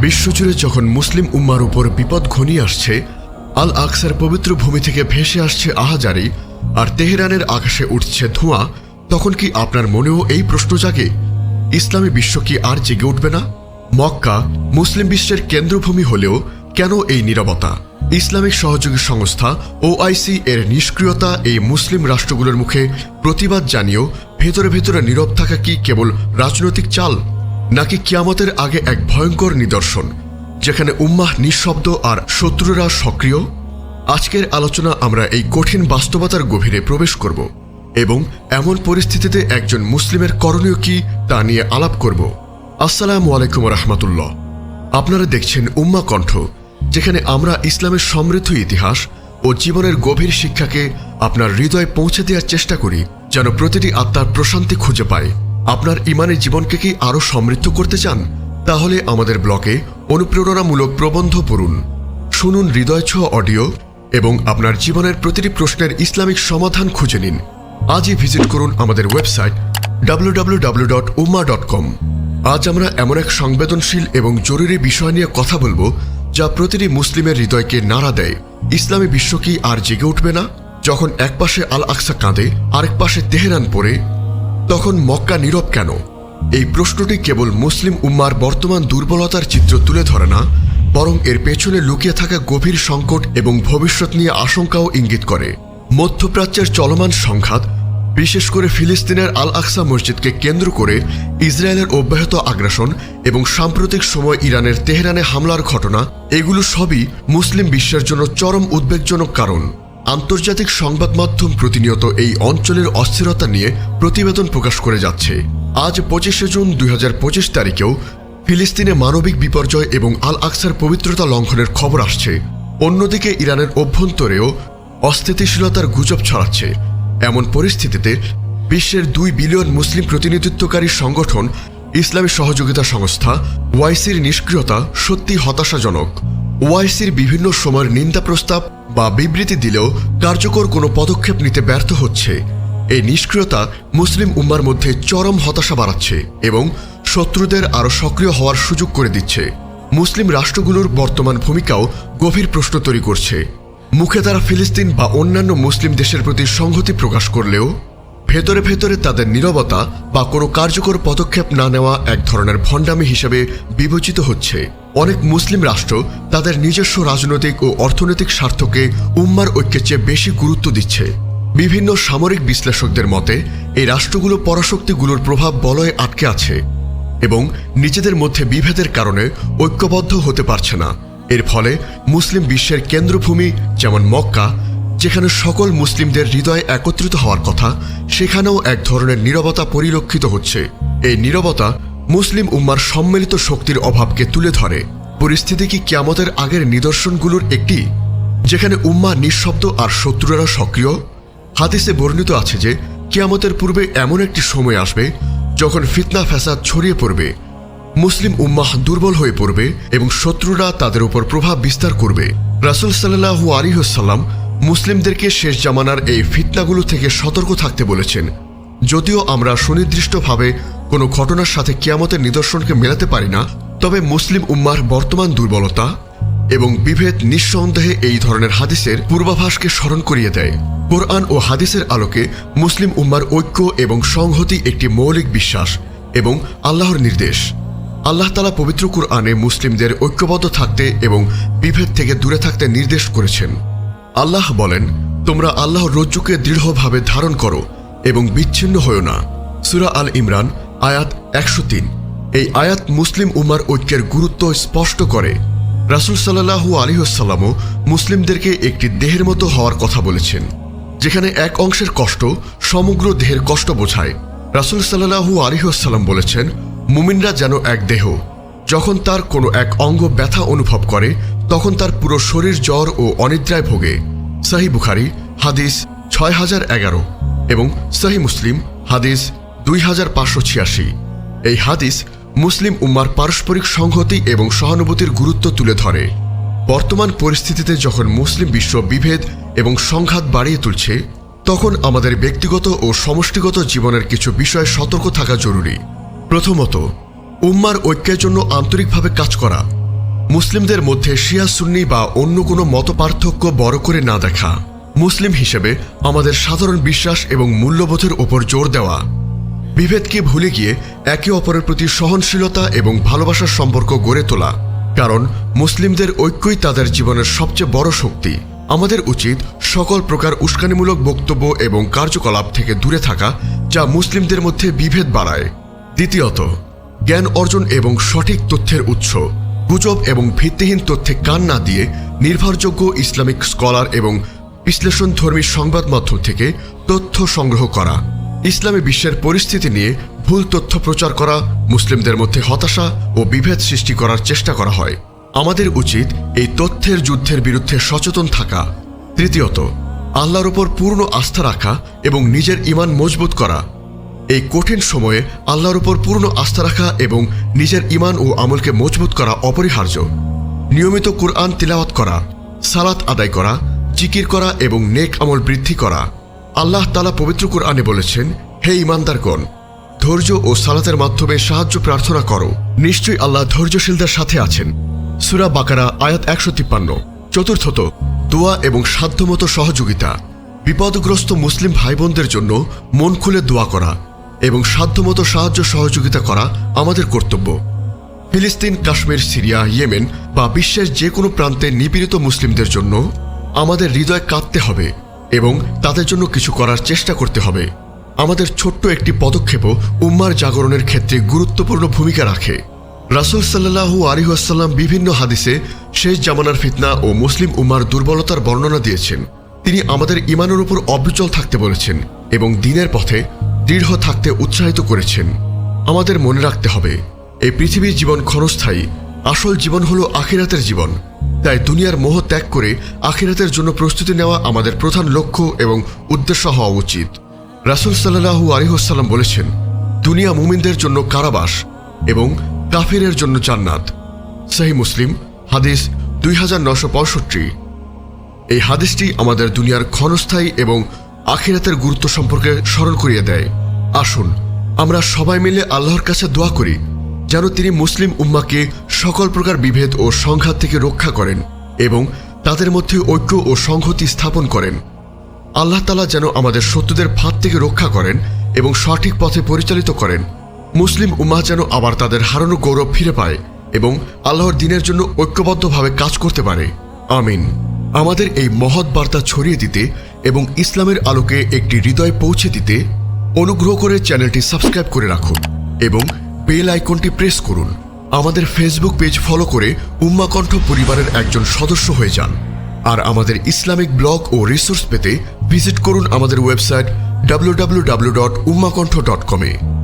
বিশ্বজুড়ে যখন মুসলিম উম্মার উপর বিপদ ঘনিয়ে আসছে, আল আকসার পবিত্র ভূমি থেকে ভেসে আসছে আহাজারি, আর তেহরানের আকাশে উঠছে ধোঁয়া, তখন কি আপনার মনেও এই প্রশ্ন জাগে, ইসলামী বিশ্ব কি আর জেগে উঠবে না? মক্কা মুসলিম বিশ্বের কেন্দ্রভূমি হলেও কেন এই নীরবতা? ইসলামিক সহযোগী সংস্থা ওআইসি এর নিষ্ক্রিয়তা এই মুসলিম রাষ্ট্রগুলোর মুখে প্রতিবাদ জানিয়েও ভেতরে ভেতরে নীরব থাকা কি কেবল রাজনৈতিক চাল, নাকি কিয়ামতের আগে এক ভয়ঙ্কর নিদর্শন যেখানে উম্মাহ নিঃশব্দ আর শত্রুরা সক্রিয়? আজকের আলোচনা আমরা এই কঠিন বাস্তবতার গভীরে প্রবেশ করব এবং এমন পরিস্থিতিতে একজন মুসলিমের করণীয় কি তা নিয়ে আলাপ করব। আসসালামু আলাইকুম রহমতুল্লাহ। আপনারা দেখছেন উম্মা কণ্ঠ, যেখানে আমরা ইসলামের সমৃদ্ধ ইতিহাস ও জীবনের গভীর শিক্ষাকে আপনার হৃদয়ে পৌঁছে দেওয়ার চেষ্টা করি, যেন প্রতিটি আত্মার প্রশান্তি খুঁজে পায়। আপনার ইমানের জীবনকে কি আরও সমৃদ্ধ করতে চান? তাহলে আমাদের ব্লগে অনুপ্রেরণামূলক প্রবন্ধ পড়ুন, শুনুন হৃদয়ছোঁয়া অডিও এবং আপনার জীবনের প্রতিটি প্রশ্নের ইসলামিক সমাধান খুঁজে নিন। আজই ভিজিট করুন আমাদের ওয়েবসাইট www.umma.com। আজ আমরা এমন এক সংবেদনশীল এবং জরুরি বিষয় নিয়ে কথা বলবো যা প্রতিটি মুসলিমের হৃদয়কে নাড়া দেয়। ইসলামী বিশ্ব কি আর জেগে উঠবে না? যখন এক পাশে আল আকসা কাঁদে, আরেক পাশে তেহরান পড়ে, তখন মক্কা নীরব কেন? এই প্রশ্নটি কেবল মুসলিম উম্মার বর্তমান দুর্বলতার চিত্র তুলে ধরে না, বরং এর পেছনে লুকিয়ে থাকা গভীর সংকট এবং ভবিষ্যৎ নিয়ে আশঙ্কাও ইঙ্গিত করে। মধ্যপ্রাচ্যের চলমান সংঘাত, বিশেষ করে ফিলিস্তিনের আল আকসা মসজিদকে কেন্দ্র করে ইসরায়েলের অব্যাহত আগ্রাসন এবং সাম্প্রতিক সময় ইরানের তেহরানে হামলার ঘটনা, এগুলো সবই মুসলিম বিশ্বের জন্য চরম উদ্বেগজনক কারণ। আন্তর্জাতিক সংবাদ মাধ্যম প্রতিনিয়ত এই অঞ্চলের অস্থিরতা নিয়ে প্রতিবেদন প্রকাশ করে যাচ্ছে। আজ 25শে জুন 2025 তারিখেও ফিলিস্তিনে মানবিক বিপর্যয় এবং আল আকসার পবিত্রতা লঙ্ঘনের খবর আসছে। অন্যদিকে ইরানের অভ্যন্তরেও অস্থিতিশীলতার গুজব ছড়াচ্ছে। এমন পরিস্থিতিতে বিশ্বের 2 বিলিয়ন মুসলিম প্রতিনিধিত্বকারী সংগঠন ইসলামী সহযোগিতা সংস্থা ওআইসির নিষ্ক্রিয়তা সত্যি হতাশাজনক। ওআইসির বিভিন্ন সময়ের নিন্দা প্রস্তাব বা বিবৃতি দিলেও কার্যকর কোনো পদক্ষেপ নিতে ব্যর্থ হচ্ছে। এই নিষ্ক্রিয়তা মুসলিম উম্মার মধ্যে চরম হতাশা বাড়াচ্ছে এবং শত্রুদের আরও সক্রিয় হওয়ার সুযোগ করে দিচ্ছে। মুসলিম রাষ্ট্রগুলোর বর্তমান ভূমিকাও গভীর প্রশ্ন তৈরি করছে। মুখে তারা ফিলিস্তিন বা অন্যান্য মুসলিম দেশের প্রতি সংহতি প্রকাশ করলেও ভেতরে ভেতরে তাদের নীরবতা বা কোনো কার্যকর পদক্ষেপ না নেওয়া এক ধরনের ভণ্ডামি হিসেবে বিবেচিত হচ্ছে। অনেক মুসলিম রাষ্ট্র তাদের নিজস্ব রাজনৈতিক ও অর্থনৈতিক স্বার্থকে উম্মার ঐক্যের চেয়ে বেশি গুরুত্ব দিচ্ছে। বিভিন্ন সামরিক বিশ্লেষকদের মতে এই রাষ্ট্রগুলো পরাশক্তিগুলোর প্রভাব বলয়ে আটকে আছে এবং নিজেদের মধ্যে বিভেদের কারণে ঐক্যবদ্ধ হতে পারছে না। এর ফলে মুসলিম বিশ্বের কেন্দ্রভূমি যেমন মক্কা, যেখানে সকল মুসলিমদের হৃদয়ে একত্রিত হওয়ার কথা, সেখানেও এক ধরনের নীরবতা পরিলক্ষিত হচ্ছে। এই নীরবতা মুসলিম উম্মার সম্মিলিত শক্তির অভাবকে তুলে ধরে। পরিস্থিতি কি কিয়ামতের আগের নিদর্শনগুলোর একটি, যেখানে উম্মা নিঃশব্দ আর শত্রুরা সক্রিয়? হাদিসে বর্ণিত আছে যে কিয়ামতের পূর্বে এমন একটি সময় আসবে যখন ফিতনা ফ্যাসাদ ছড়িয়ে পড়বে, মুসলিম উম্মাহ দুর্বল হয়ে পড়বে এবং শত্রুরা তাদের উপর প্রভাব বিস্তার করবে। রাসূল সাল্লাল্লাহু আলাইহি ওয়াসাল্লাম মুসলিমদেরকে শেষ জামানার এই ফিতনাগুলো থেকে সতর্ক থাকতে বলেছেন। যদিও আমরা সুনির্দিষ্টভাবে কোনো ঘটনার সাথে কিয়ামতের নিদর্শনকে মেলাতে পারি না, তবে মুসলিম উম্মার বর্তমান দুর্বলতা এবং বিভেদ নিঃসন্দেহে এই ধরনের হাদিসের পূর্বাভাসকে স্মরণ করিয়ে দেয়। কোরআন ও হাদিসের আলোকে মুসলিম উম্মার ঐক্য এবং সংহতি একটি মৌলিক বিশ্বাস এবং আল্লাহর নির্দেশ। আল্লাহ তাআলা পবিত্র কুরআনে মুসলিমদের ঐক্যবদ্ধ থাকতে এবং বিভেদ থেকে দূরে থাকতে নির্দেশ করেছেন। আল্লাহ বলেন, তোমরা আল্লাহর রজ্জুকে দৃঢ়ভাবে ধারণ করো এবং বিচ্ছিন্ন হও না। সূরা আল ইমরান আয়াত 103। এই আয়াত মুসলিম উম্মার ঐক্যের গুরুত্ব স্পষ্ট করে। রাসূল সাল্লাল্লাহু আলাইহি ওয়াসাল্লামও মুসলিমদেরকে একটি দেহের মতো হওয়ার কথা বলেছেন, যেখানে এক অংশের কষ্ট সমগ্র দেহের কষ্ট বোঝায়। রাসূল সাল্লাল্লাহু আলাইহি ওয়াসাল্লাম বলেছেন, মুমিনরা যেন এক দেহ। যখন তার কোনো এক অঙ্গ ব্যথা অনুভব করে, তখন তার পুরো শরীর জ্বর ও অনিদ্রায় ভোগে। সহিহ বুখারী হাদিস 6011 এবং সহিহ মুসলিম হাদিস 2586। এই হাদিস মুসলিম উম্মার পারস্পরিক সংহতি এবং সহানুভূতির গুরুত্ব তুলে ধরে। বর্তমান পরিস্থিতিতে যখন মুসলিম বিশ্ব বিভেদ এবং সংঘাত বাড়িয়ে তুলছে, তখন আমাদের ব্যক্তিগত ও সমষ্টিগত জীবনের কিছু বিষয়ে সতর্ক থাকা জরুরি। প্রথমত, উম্মার ঐক্যের জন্য আন্তরিকভাবে কাজ করা। মুসলিমদের মধ্যে শিয়া সুন্নি বা অন্য কোনো মতপার্থক্য বড় করে না দেখা, মুসলিম হিসেবে আমাদের সাধারণ বিশ্বাস এবং মূল্যবোধের ওপর জোর দেওয়া, বিভেদকে ভুলে গিয়ে একে অপরের প্রতি সহনশীলতা এবং ভালোবাসার সম্পর্ক গড়ে তোলা। কারণ মুসলিমদের ঐক্যই তাদের জীবনের সবচেয়ে বড় শক্তি। আমাদের উচিত সকল প্রকার উস্কানিমূলক বক্তব্য এবং কার্যকলাপ থেকে দূরে থাকা, যা মুসলিমদের মধ্যে বিভেদ বাড়ায়। দ্বিতীয়ত, জ্ঞান অর্জন এবং সঠিক তথ্যের উৎস, গুজব এবং ভিত্তিহীন তথ্যে কান না দিয়ে নির্ভরযোগ্য ইসলামিক স্কলার এবং বিশ্লেষণধর্মী সংবাদ মাধ্যম থেকে তথ্য সংগ্রহ করা। ইসলামী বিশ্বের পরিস্থিতি নিয়ে ভুল তথ্য প্রচার করা, মুসলিমদের মধ্যে হতাশা ও বিভেদ সৃষ্টি করার চেষ্টা করা হয়। আমাদের উচিত এই তথ্যের যুদ্ধের বিরুদ্ধে সচেতন থাকা। তৃতীয়ত, আল্লাহর উপর পূর্ণ আস্থা রাখা এবং নিজের ঈমান মজবুত করা। এই কঠিন সময়ে আল্লাহর উপর পূর্ণ আস্থা রাখা এবং নিজের ঈমান ও আমলকে মজবুত করা অপরিহার্য। নিয়মিত কুরআন তিলাওয়াত করা, সালাত আদায় করা, জিকির করা এবং নেক আমল বৃদ্ধি করা। আল্লাহ তাআলা পবিত্র কুরআনে বলেছেন, হে ঈমানদারগণ, ধৈর্য ও সালাতের মাধ্যমে সাহায্য প্রার্থনা করো, নিশ্চয়ই আল্লাহ ধৈর্যশীলদের সাথে আছেন। সূরা বাকারা আয়াত 153। চতুর্থত, দোয়া এবং সাধ্যমতো সহযোগিতা। বিপদগ্রস্ত মুসলিম ভাই বোনদের জন্য মন খুলে দোয়া করা এবং সাধ্যমতো সাহায্য সহযোগিতা করা আমাদের কর্তব্য। ফিলিস্তিন, কাশ্মীর, সিরিয়া, ইয়েমেন বা বিশ্বের যে কোনো প্রান্তে নিপীড়িত মুসলিমদের জন্য আমাদের হৃদয় কাঁদতে হবে এবং তাদের জন্য কিছু করার চেষ্টা করতে হবে। আমাদের ছোট্ট একটি পদক্ষেপও উম্মার জাগরণের ক্ষেত্রে গুরুত্বপূর্ণ ভূমিকা রাখে। রাসূল সাল্লাল্লাহু আলাইহি ওয়াসাল্লাম বিভিন্ন হাদিসে শেষ জামানার ফিতনা ও মুসলিম উম্মার দুর্বলতার বর্ণনা দিয়েছেন। তিনি আমাদের ঈমানের উপর অবিচল থাকতে বলেছেন এবং দ্বীনের পথে দৃঢ় থাকতে উৎসাহিত করেছেন। আমাদের মনে রাখতে হবে, এই পৃথিবীর জীবন ক্ষণস্থায়ী, আসল জীবন হলো আখিরাতের জীবন। তাই দুনিয়ার মোহ ত্যাগ করে আখিরাতের জন্য প্রস্তুতি নেওয়া আমাদের প্রধান লক্ষ্য এবং উদ্দেশ্য হওয়া উচিত। রাসূল সাল্লাল্লাহু আলাইহি ওয়াসাল্লাম বলেছেন, দুনিয়া মুমিনদের জন্য কারাবাস এবং কাফিরের জন্য জান্নাত। সহিহ মুসলিম হাদিস 2965। এই হাদিসটি আমাদের দুনিয়ার ক্ষণস্থায়ী এবং আখিরাতের গুরুত্ব সম্পর্কে স্মরণ করিয়ে দেয়। আসুন আমরা সবাই মিলে আল্লাহর কাছে দোয়া করি যেন তিনি মুসলিম উম্মাকে সকল প্রকার বিভেদ ও সংঘাত থেকে রক্ষা করেন এবং তাদের মধ্যে ঐক্য ও সংহতি স্থাপন করেন। আল্লাহ তাআলা যেন আমাদের শত্রুদের ফাঁদ থেকে রক্ষা করেন এবং সঠিক পথে পরিচালিত করেন। মুসলিম উম্মাহ যেন আবার তাদের হারানো গৌরব ফিরে পায় এবং আল্লাহর দ্বীনের জন্য ঐক্যবদ্ধভাবে কাজ করতে পারে। আমিন। আমাদের এই মহৎ বার্তা ছড়িয়ে দিতে এবং ইসলামের আলোকে একটি হৃদয় পৌঁছে দিতে অনুগ্রহ করে চ্যানেলটি সাবস্ক্রাইব করে রাখুন এবং বেল আইকনটি প্রেস করুন। আমাদের ফেসবুক পেজ ফলো করে উম্মা কণ্ঠ পরিবারের একজন সদস্য হয়ে যান। আর আমাদের ইসলামিক ব্লগ ও রিসোর্স পেতে ভিজিট করুন আমাদের ওয়েবসাইট www.ummakontho.com-এ।